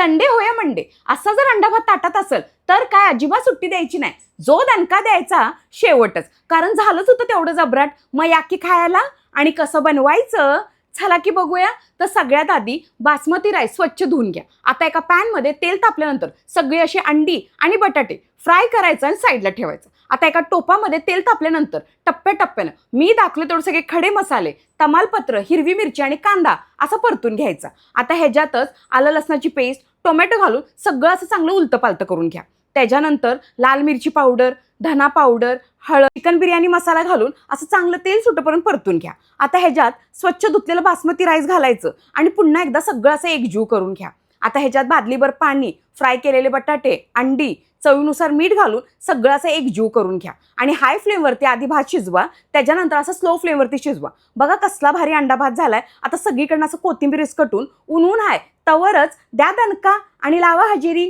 Sunday होय Monday असा जर अंडा भात ताटात असेल तर काय अजिबात सुट्टी द्यायची नाही. जो दणका द्यायचा शेवटच, कारण झालंच होतं तेवढं जबराट. मग या की खायला. आणि कसं बनवायचं चला की बघूया. तर सगळ्यात आधी बासमती राईस स्वच्छ धुवून घ्या. आता एका पॅनमध्ये तेल तापल्यानंतर सगळी अशी अंडी आणि बटाटे फ्राय करायचं आणि साईडला ठेवायचं. आता एका टोपामध्ये तेल तापल्यानंतर टप्प्याटप्प्यानं मी दाखले तेवढे सगळे खडे मसाले, तमालपत्र, हिरवी मिरची आणि कांदा असं परतून घ्यायचा. आता ह्याच्यातच आलं लसणाची पेस्ट, टोमॅटो घालून सगळं असं चांगलं उलटपालट करून घ्या. त्याच्यानंतर लाल मिरची पावडर, धना पावडर, हळद, चिकन बिर्याणी मसाला घालून असं चांगलं तेल सुटेपर्यंत परतून घ्या. आता ह्याच्यात स्वच्छ धुतलेलं बासमती राईस घालायचं आणि पुन्हा एकदा सगळं असं एकजीव करून घ्या. आता ह्याच्यात बादलीभर पाणी, फ्राय केलेले बटाटे, अंडी, चवीनुसार मीठ घालून सगळं असं एकजीव करून घ्या. आणि हाय फ्लेमवरती आधी भात शिजवा, त्याच्यानंतर असं स्लो फ्लेमवरती शिजवा. बघा कसला भारी अंडा भात झालाय. आता सगळीकडनं असं कोथिंबीर इसकटून ऊन आहे तवरच द्या दणका आणि लावा हजेरी.